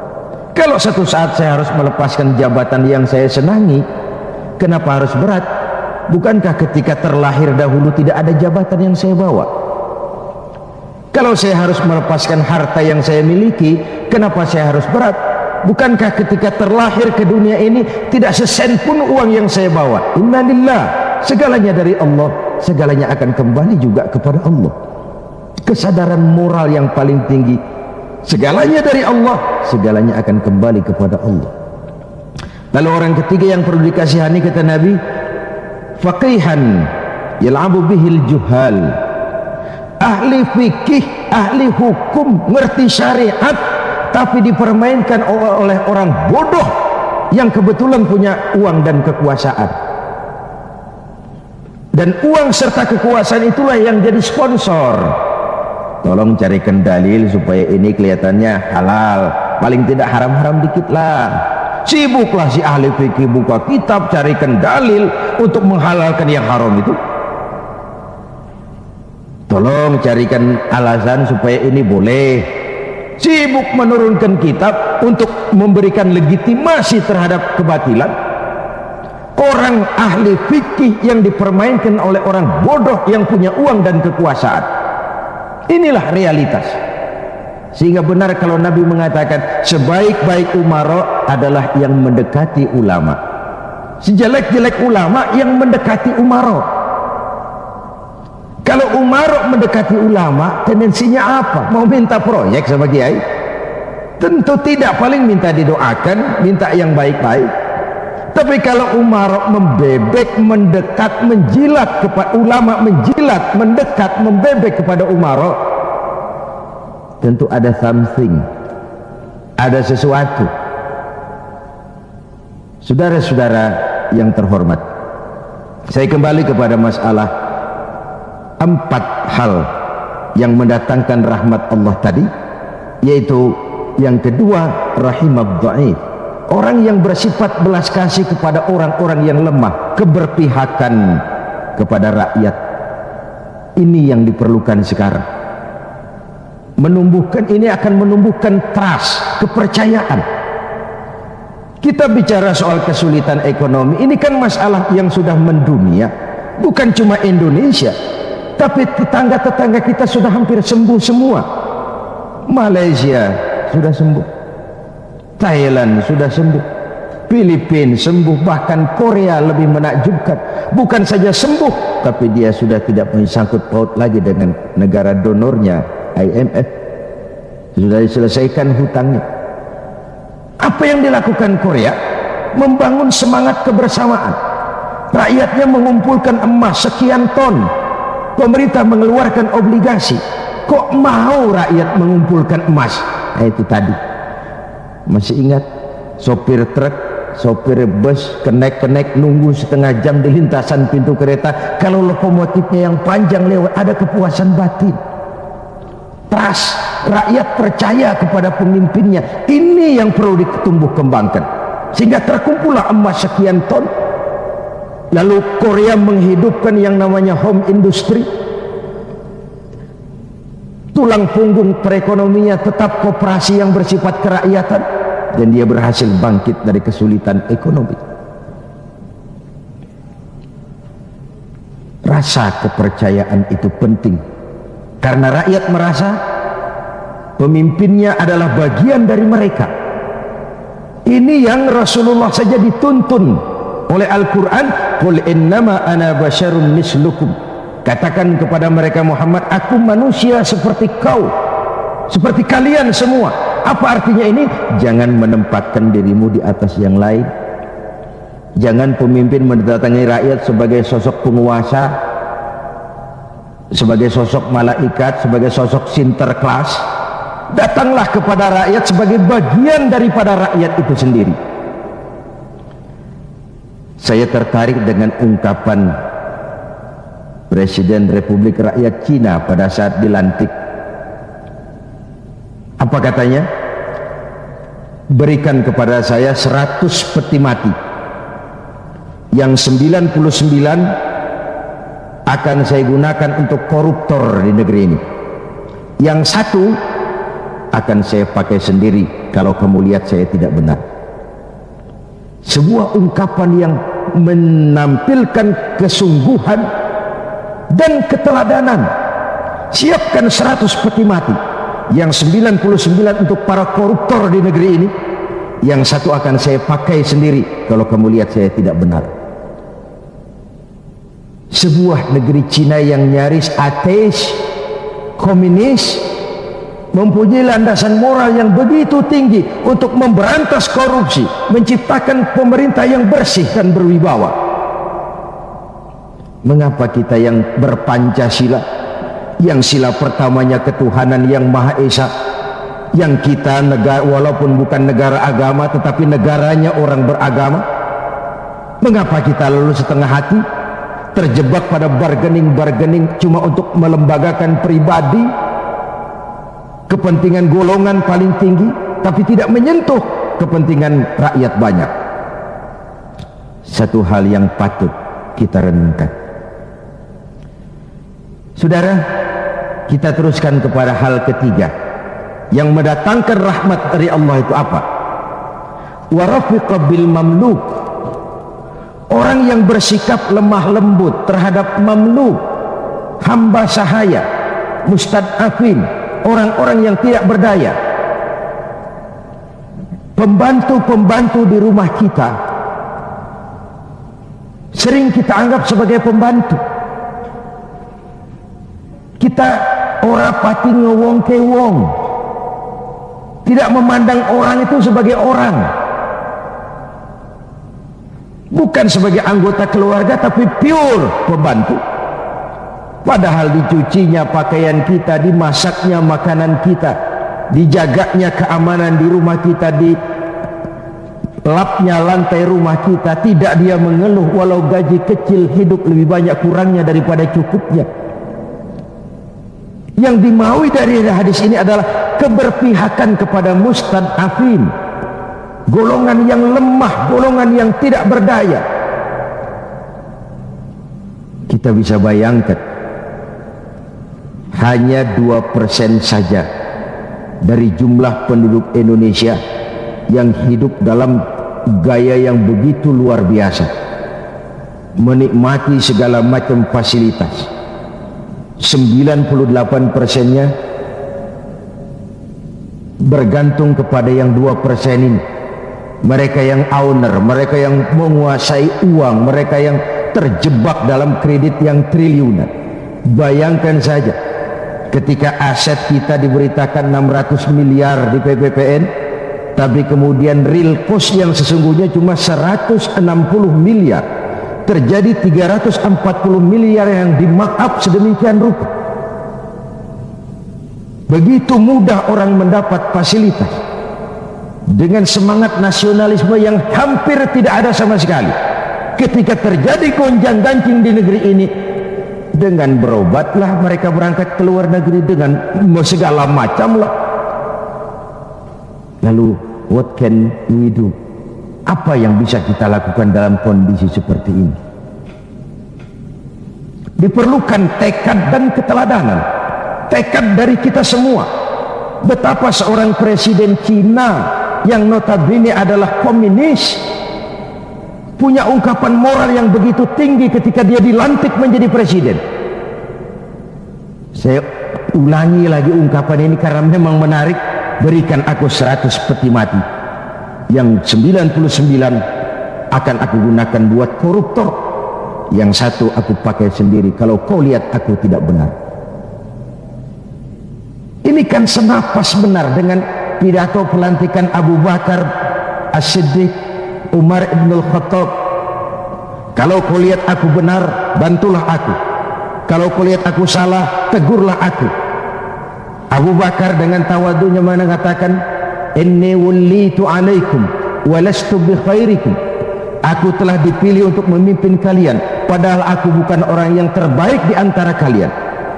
Kalau satu saat saya harus melepaskan jabatan yang saya senangi, kenapa harus berat? Bukankah ketika terlahir dahulu tidak ada jabatan yang saya bawa? Kalau saya harus melepaskan harta yang saya miliki, kenapa saya harus berat? Bukankah ketika terlahir ke dunia ini tidak sesen pun uang yang saya bawa? Innalillah, segalanya dari Allah, segalanya akan kembali juga kepada Allah. Kesadaran moral yang paling tinggi, segalanya dari Allah, segalanya akan kembali kepada Allah. Lalu orang ketiga yang perlu dikasihani kata Nabi, faqihan yal'abu bihil juhal. Ahli fikih, ahli hukum, ngerti syariat, tapi dipermainkan oleh orang bodoh yang kebetulan punya uang dan kekuasaan. Dan uang serta kekuasaan itulah yang jadi sponsor. Tolong carikan dalil supaya ini kelihatannya halal, paling tidak haram-haram dikit lah. Sibuklah si ahli fikih buka kitab carikan dalil untuk menghalalkan yang haram itu. Tolong carikan alasan supaya ini boleh. Sibuk menurunkan kitab untuk memberikan legitimasi terhadap kebatilan. Orang ahli fikih yang dipermainkan oleh orang bodoh yang punya uang dan kekuasaan. Inilah realitas. Sehingga benar kalau Nabi mengatakan sebaik-baik umara adalah yang mendekati ulama, sejelek-jelek ulama yang mendekati umara. Kalau umara mendekati ulama, tendensinya apa? Mau minta proyek sama kiai? Tentu tidak, paling minta didoakan, minta yang baik-baik. Tapi kalau umara membebek, mendekat, menjilat kepada ulama, menjilat, mendekat, membebek kepada umara, tentu ada something, ada sesuatu. Saudara-saudara yang terhormat, saya kembali kepada masalah 4 hal yang mendatangkan rahmat Allah tadi, yaitu yang kedua, rahimad dhaif, orang yang bersifat belas kasih kepada orang-orang yang lemah, keberpihakan kepada rakyat. Ini yang diperlukan sekarang. Ini akan menumbuhkan trust, kepercayaan. Kita bicara soal kesulitan ekonomi, ini kan masalah yang sudah mendunia, bukan cuma Indonesia, tapi tetangga-tetangga kita sudah hampir sembuh semua. Malaysia sudah sembuh, Thailand sudah sembuh, Filipina sembuh, bahkan Korea lebih menakjubkan. Bukan saja sembuh, tapi dia sudah tidak punya sangkut paut lagi dengan negara donornya IMF. sudah diselesaikan hutangnya. Apa yang dilakukan Korea? Membangun semangat kebersamaan. Rakyatnya mengumpulkan emas sekian ton, pemerintah mengeluarkan obligasi. Kok mau rakyat mengumpulkan emas? Nah, itu tadi. Masih ingat sopir truk, sopir bus kenek-kenek nunggu setengah jam di lintasan pintu kereta, kalau lokomotifnya yang panjang lewat, ada kepuasan batin. Trust, rakyat percaya kepada pemimpinnya. Ini yang perlu ditumbuh kembangkan, sehingga terkumpullah emas sekian ton. Lalu Korea menghidupkan yang namanya home industry. Tulang punggung perekonomiannya tetap koperasi yang bersifat kerakyatan, dan dia berhasil bangkit dari kesulitan ekonomi. Rasa kepercayaan itu penting, karena rakyat merasa pemimpinnya adalah bagian dari mereka. Ini yang Rasulullah saja dituntun oleh Al-Quran, qul innama ana basyarun mislukum, katakan kepada mereka Muhammad, aku manusia seperti kau, seperti kalian semua. Apa artinya ini? Jangan menempatkan dirimu di atas yang lain. Jangan pemimpin mendatangi rakyat sebagai sosok penguasa, sebagai sosok malaikat, sebagai sosok sinterklas. Datanglah kepada rakyat sebagai bagian daripada rakyat itu sendiri. Saya tertarik dengan ungkapan Presiden Republik Rakyat Cina pada saat dilantik. Apa katanya? Berikan kepada saya 100 peti mati, yang 99 akan saya gunakan untuk koruptor di negeri ini, yang satu akan saya pakai sendiri kalau kamu lihat saya tidak benar. Sebuah ungkapan yang menampilkan kesungguhan dan keteladanan. Siapkan 100 peti mati, yang 99 untuk para koruptor di negeri ini, yang satu akan saya pakai sendiri kalau kamu lihat saya tidak benar. Sebuah negeri Cina yang nyaris ateis, komunis, mempunyai landasan moral yang begitu tinggi untuk memberantas korupsi, menciptakan pemerintah yang bersih dan berwibawa. Mengapa kita yang berpancasila, yang sila pertamanya ketuhanan yang Maha Esa, yang kita negara walaupun bukan negara agama tetapi negaranya orang beragama, mengapa kita lalu setengah hati terjebak pada bargaining cuma untuk melembagakan pribadi, kepentingan golongan paling tinggi, tapi tidak menyentuh kepentingan rakyat banyak? Satu hal yang patut kita renungkan. Saudara, kita teruskan kepada hal ketiga yang mendatangkan rahmat dari Allah itu apa? Wa rafiqa bil mamluk. Orang yang bersikap lemah lembut terhadap mamluk, hamba sahaya, mustad'afin, orang-orang yang tidak berdaya. Pembantu-pembantu di rumah kita sering kita anggap sebagai pembantu. Kita ora pati ngewong ke wong, tidak memandang orang itu sebagai orang, bukan sebagai anggota keluarga, tapi pure pembantu. Padahal dicucinya pakaian kita, dimasaknya makanan kita, dijaganya keamanan di rumah kita, di lapnya lantai rumah kita, tidak dia mengeluh walau gaji kecil, hidup lebih banyak kurangnya daripada cukupnya. Yang dimaui dari hadis ini adalah keberpihakan kepada mustad'afin, golongan yang lemah, golongan yang tidak berdaya. Kita bisa bayangkan, hanya 2% saja dari jumlah penduduk Indonesia yang hidup dalam gaya yang begitu luar biasa, menikmati segala macam fasilitas. 98%-nya bergantung kepada yang 2% ini. Mereka yang owner, mereka yang menguasai uang, mereka yang terjebak dalam kredit yang triliunan. Bayangkan saja ketika aset kita diberitakan 600 miliar di PPPN, tapi kemudian real cost yang sesungguhnya cuma 160 miliar, terjadi 340 miliar yang di markup sedemikian rupa. Begitu mudah orang mendapat fasilitas dengan semangat nasionalisme yang hampir tidak ada sama sekali. Ketika terjadi gonjang ganjing di negeri ini, dengan berobatlah mereka berangkat ke luar negeri dengan segala macam lah. Lalu what can we do? Apa yang bisa kita lakukan dalam kondisi seperti ini? Diperlukan tekad dan keteladanan, tekad dari kita semua. Betapa seorang presiden Cina yang notabene adalah komunis punya ungkapan moral yang begitu tinggi ketika dia dilantik menjadi presiden. Saya ulangi lagi ungkapan ini karena memang menarik. Berikan aku 100 peti mati, yang 99 akan aku gunakan buat koruptor, yang satu aku pakai sendiri kalau kau lihat aku tidak benar. Ini kan senapas benar dengan pidato pelantikan Abu Bakar As-Siddiq, Umar ibn al-Khattab. Kalau kau lihat aku benar, bantulah aku. Kalau kau lihat aku salah, tegurlah aku. Abu Bakar dengan tawadunya mengatakan, inni wallitu alaikum walastu bi khairikum. Aku telah dipilih untuk memimpin kalian, padahal aku bukan orang yang terbaik di antara kalian.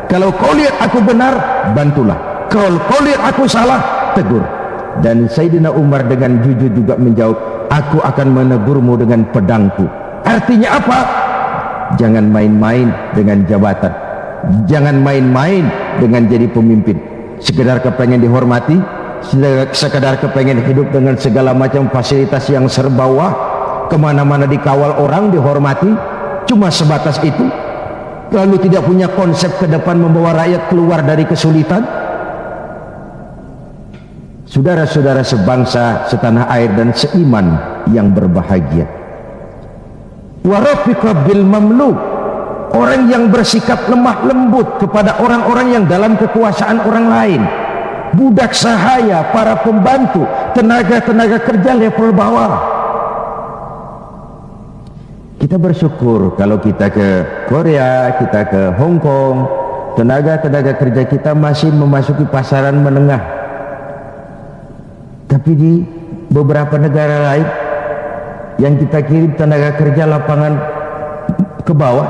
Kalau kau lihat aku benar, bantulah. Kalau kau lihat aku salah, tegur. Dan Sayyidina Umar dengan jujur juga menjawab, aku akan menegurmu dengan pedangku. Artinya apa? Jangan main-main dengan jabatan, jangan main-main dengan jadi pemimpin. Sekedar kepengen dihormati, sekedar kepengen hidup dengan segala macam fasilitas yang serba wah, kemana-mana dikawal orang, dihormati, cuma sebatas itu. Lalu tidak punya konsep ke depan membawa rakyat keluar dari kesulitan. Saudara-saudara sebangsa, setanah air dan seiman yang berbahagia. Warafiqa bil mamluk, orang yang bersikap lemah lembut kepada orang-orang yang dalam kekuasaan orang lain, budak sahaya, para pembantu, tenaga-tenaga kerja level bawah. Kita bersyukur kalau kita ke Korea, kita ke Hong Kong, tenaga-tenaga kerja kita masih memasuki pasaran menengah. Tapi di beberapa negara lain yang kita kirim tenaga kerja lapangan ke bawah,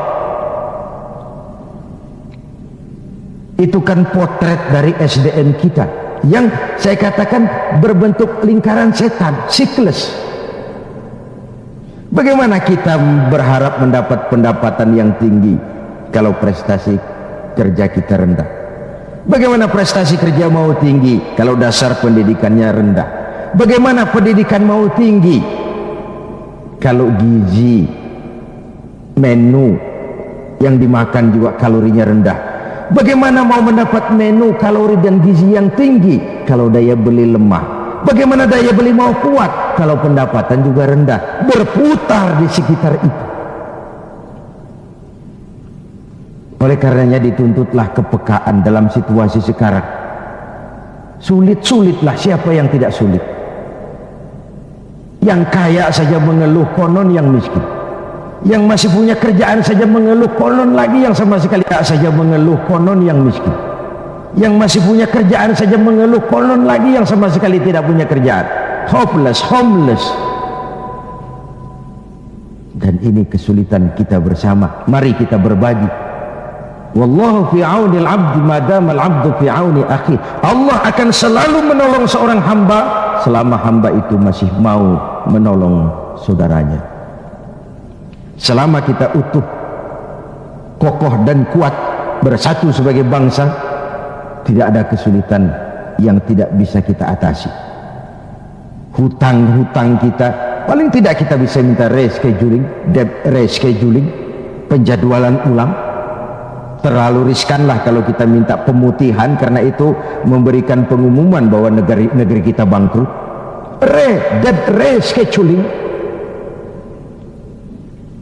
itu kan potret dari SDM kita yang saya katakan berbentuk lingkaran setan, siklus. Bagaimana kita berharap mendapat pendapatan yang tinggi kalau prestasi kerja kita rendah? Bagaimana prestasi kerja mau tinggi kalau dasar pendidikannya rendah? Bagaimana pendidikan mau tinggi kalau gizi menu yang dimakan juga kalorinya rendah? Bagaimana mau mendapat menu kalori dan gizi yang tinggi kalau daya beli lemah? Bagaimana daya beli mau kuat kalau pendapatan juga rendah? Berputar di sekitar itu. Oleh karenanya dituntutlah kepekaan dalam situasi sekarang. Sulit-sulitlah, siapa yang tidak sulit? Yang kaya saja mengeluh, konon yang miskin. Yang masih punya kerjaan saja mengeluh, konon lagi yang sama sekali tidak saja mengeluh, konon yang miskin. Yang masih punya kerjaan saja mengeluh, konon lagi yang sama sekali tidak punya kerjaan. Hopeless, homeless. Dan ini kesulitan kita bersama. Mari kita berbagi. Wallahu fi auni al-'abdi madama al-'abdu fi auni akhi. Allah akan selalu menolong seorang hamba selama hamba itu masih mau menolong saudaranya. Selama kita utuh, kokoh dan kuat, bersatu sebagai bangsa, tidak ada kesulitan yang tidak bisa kita atasi. Hutang-hutang kita, paling tidak kita bisa minta rescheduling, debt rescheduling, penjadwalan ulang. Terlalu riskanlah kalau kita minta pemutihan, karena itu memberikan pengumuman bahwa negeri kita bangkrut. Debt rescheduling.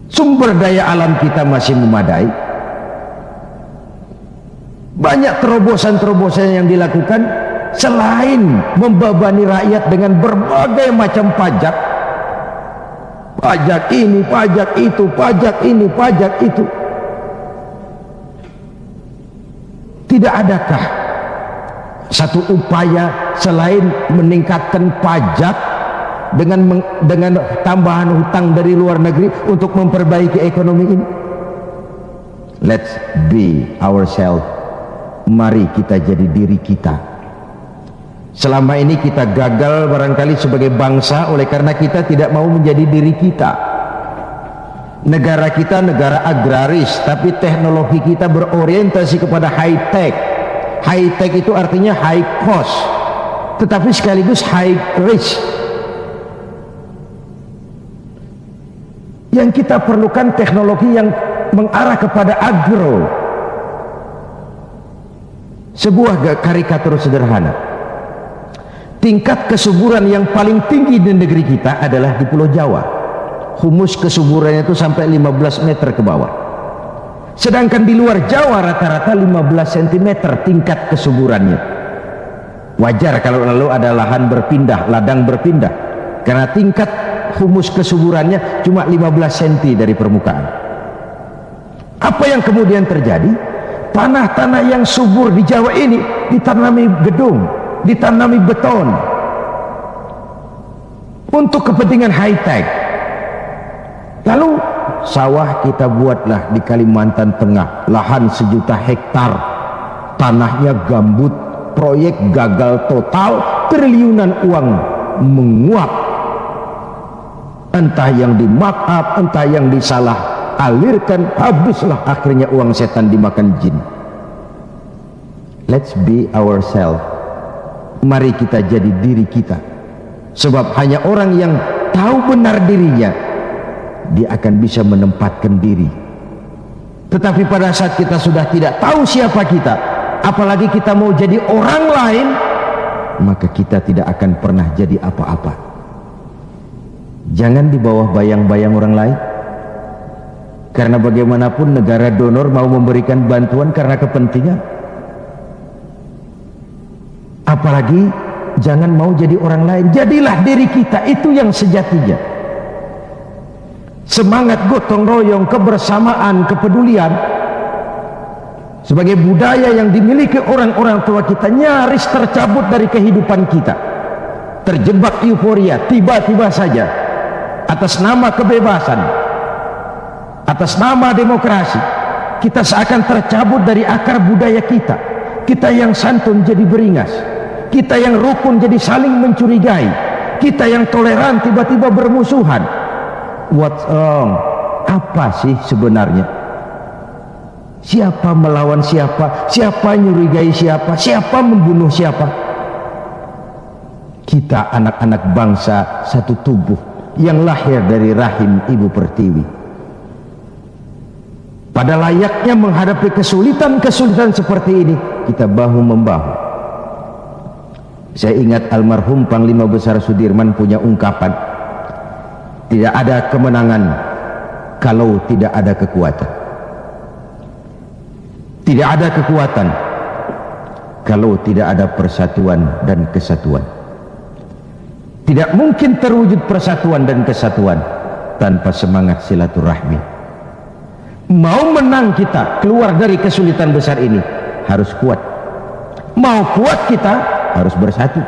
Sumber daya alam kita masih memadai. Banyak terobosan-terobosan yang dilakukan selain membebani rakyat dengan berbagai macam pajak. Pajak ini, pajak itu, pajak ini, pajak itu. Tidak adakah satu upaya selain meningkatkan pajak dengan tambahan hutang dari luar negeri untuk memperbaiki ekonomi ini? Let's be ourselves. Mari kita jadi diri kita. Selama ini kita gagal barangkali sebagai bangsa oleh karena kita tidak mau menjadi diri kita. Negara kita negara agraris, tapi teknologi kita berorientasi kepada high tech. High tech itu artinya high cost, tetapi sekaligus high risk. Yang kita perlukan teknologi yang mengarah kepada agro. Sebuah karikatur sederhana. Tingkat kesuburan yang paling tinggi di negeri kita adalah di Pulau Jawa. Humus kesuburannya itu sampai 15 meter ke bawah. Sedangkan di luar Jawa rata-rata 15 cm tingkat kesuburannya. Wajar kalau lalu ada lahan berpindah, ladang berpindah, karena tingkat humus kesuburannya cuma 15 cm dari permukaan. Apa yang kemudian terjadi? Tanah-tanah yang subur di Jawa ini ditanami gedung, ditanami beton untuk kepentingan high tech. Lalu sawah kita buatlah di Kalimantan Tengah, lahan 1 juta hektar, tanahnya gambut, proyek gagal total, triliunan uang menguap, entah yang di mark up, entah yang disalah alirkan, habislah akhirnya uang setan dimakan jin. Let's be ourselves. Mari kita jadi diri kita. Sebab hanya orang yang tahu benar dirinya, dia akan bisa menempatkan diri. Tetapi pada saat kita sudah tidak tahu siapa kita, apalagi kita mau jadi orang lain, maka kita tidak akan pernah jadi apa-apa. Jangan di bawah bayang-bayang orang lain. Karena bagaimanapun negara donor mau memberikan bantuan karena kepentingan. Apalagi jangan mau jadi orang lain. Jadilah diri kita, itu yang sejatinya. Semangat gotong royong, kebersamaan, kepedulian sebagai budaya yang dimiliki orang-orang tua kita nyaris tercabut dari kehidupan kita. Terjebak euforia tiba-tiba saja atas nama kebebasan, atas nama demokrasi, kita seakan tercabut dari akar budaya kita. Kita yang santun jadi beringas, kita yang rukun jadi saling mencurigai, kita yang toleran tiba-tiba bermusuhan. What's wrong? Apa sih sebenarnya? Siapa melawan siapa? Siapa nyurigai siapa? Siapa membunuh siapa? Kita anak-anak bangsa satu tubuh yang lahir dari rahim Ibu Pertiwi. Pada layaknya menghadapi kesulitan-kesulitan seperti ini, kita bahu-membahu. Saya ingat almarhum Panglima Besar Sudirman punya ungkapan, tidak ada kemenangan kalau tidak ada kekuatan. Tidak ada kekuatan kalau tidak ada persatuan dan kesatuan. Tidak mungkin terwujud persatuan dan kesatuan tanpa semangat silaturahmi. Mau menang kita keluar dari kesulitan besar ini harus kuat. Mau kuat kita harus bersatu.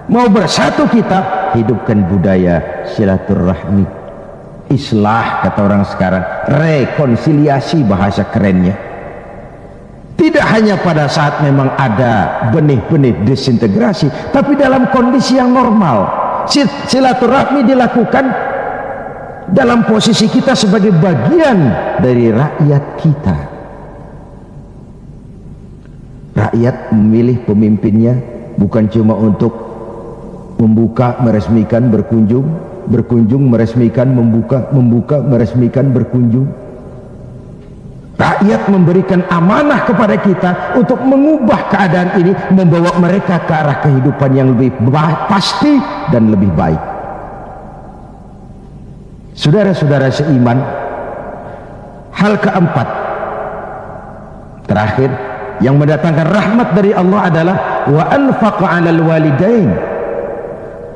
Mau bersatu kita hidupkan budaya silaturahmi. Islah kata orang sekarang, rekonsiliasi bahasa kerennya. Tidak hanya pada saat memang ada benih-benih disintegrasi, tapi dalam kondisi yang normal. Silaturahmi dilakukan dalam posisi kita sebagai bagian dari rakyat kita. Rakyat memilih pemimpinnya bukan cuma untuk membuka, meresmikan, berkunjung, berkunjung, meresmikan, membuka, meresmikan, berkunjung. Rakyat memberikan amanah kepada kita untuk mengubah keadaan ini, membawa mereka ke arah kehidupan yang lebih pasti dan lebih baik. Saudara-saudara seiman, hal keempat terakhir yang mendatangkan rahmat dari Allah adalah wa anfaqa 'alal walidain.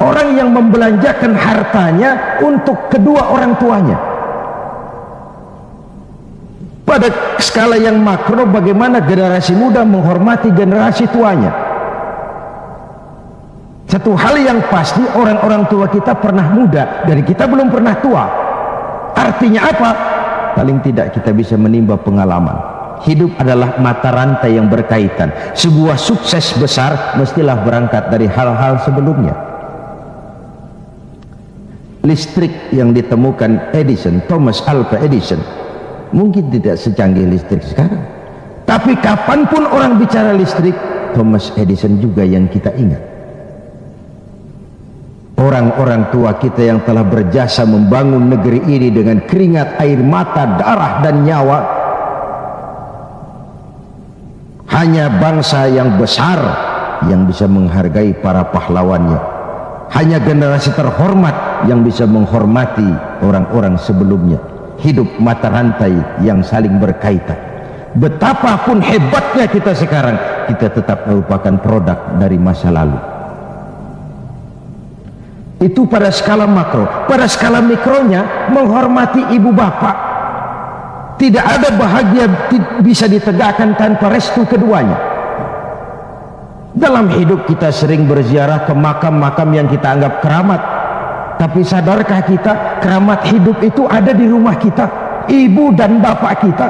Orang yang membelanjakan hartanya untuk kedua orang tuanya. Pada skala yang makro, bagaimana generasi muda menghormati generasi tuanya. Satu hal yang pasti, orang-orang tua kita pernah muda dan kita belum pernah tua. Artinya apa? Paling tidak kita bisa menimba pengalaman. Hidup adalah mata rantai yang berkaitan. Sebuah sukses besar mestilah berangkat dari hal-hal sebelumnya. Listrik yang ditemukan Edison, Thomas Alva Edison, mungkin tidak secanggih listrik sekarang, tapi kapanpun orang bicara listrik, Thomas Edison juga yang kita ingat. Orang-orang tua kita yang telah berjasa membangun negeri ini dengan keringat, air mata, darah dan nyawa. Hanya bangsa yang besar yang bisa menghargai para pahlawannya. Hanya generasi terhormat yang bisa menghormati orang-orang sebelumnya. Hidup mata rantai yang saling berkaitan. Betapapun hebatnya kita sekarang, kita tetap merupakan produk dari masa lalu. Itu pada skala makro. Pada skala mikronya, menghormati ibu bapak. Tidak ada bahagia bisa ditegakkan tanpa restu keduanya. Dalam hidup kita sering berziarah ke makam-makam yang kita anggap keramat. Tapi sadarkah kita, keramat hidup itu ada di rumah kita, ibu dan bapak kita.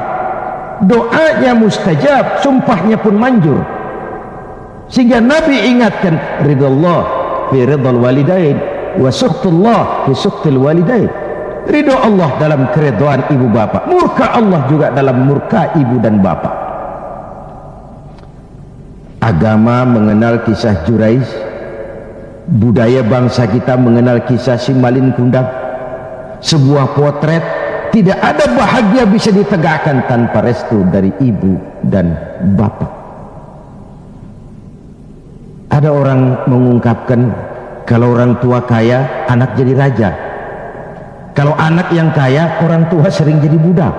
Doanya mustajab, sumpahnya pun manjur. Sehingga Nabi ingatkan, ridallah fi ridal walidain, wa suhtullah fi suhtil walidain. Ridho Allah dalam keridhaan ibu bapak, murka Allah juga dalam murka ibu dan bapak. Agama mengenal kisah Jurais, budaya bangsa kita mengenal kisah Simalin Kundang. Sebuah potret, tidak ada bahagia bisa ditegakkan tanpa restu dari ibu dan bapak. Ada orang mengungkapkan, kalau orang tua kaya, anak jadi raja. Kalau anak yang kaya, orang tua sering jadi budak.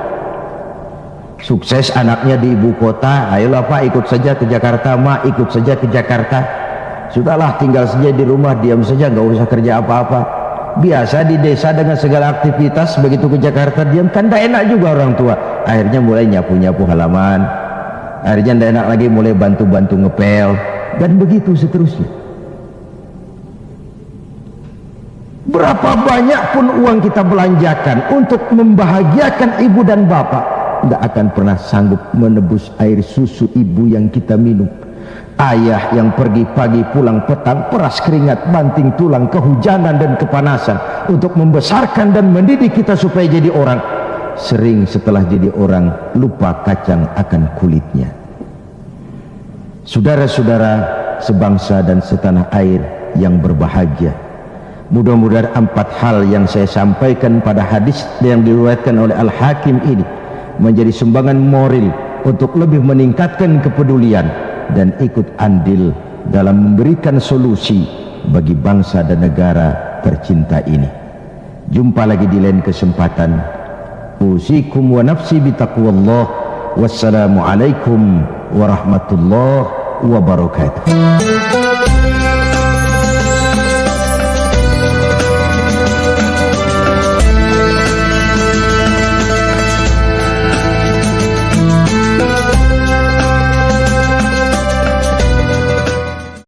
Sukses anaknya di ibu kota, ayolah pak ikut saja ke Jakarta, mak ikut saja ke Jakarta. Sudahlah tinggal saja di rumah, diam saja, nggak usah kerja apa-apa. Biasa di desa dengan segala aktivitas, begitu ke Jakarta diam, kan tidak enak juga orang tua. Akhirnya mulai nyapu-nyapu halaman, akhirnya tidak enak lagi mulai bantu-bantu ngepel, dan begitu seterusnya. Berapa banyak pun uang kita belanjakan untuk membahagiakan ibu dan bapak, tidak akan pernah sanggup menebus air susu ibu yang kita minum. Ayah yang pergi pagi pulang petang, peras keringat, banting tulang, kehujanan dan kepanasan untuk membesarkan dan mendidik kita supaya jadi orang. Sering setelah jadi orang lupa kacang akan kulitnya. Saudara-saudara sebangsa dan setanah air yang berbahagia, mudah-mudahan 4 hal yang saya sampaikan pada hadis yang diriwayatkan oleh Al-Hakim ini menjadi sumbangan moral untuk lebih meningkatkan kepedulian dan ikut andil dalam memberikan solusi bagi bangsa dan negara tercinta ini. Jumpa lagi di lain kesempatan. Usikum wa nafsi bitaqwallah. Wassalamualaikum warahmatullahi wabarakatuh.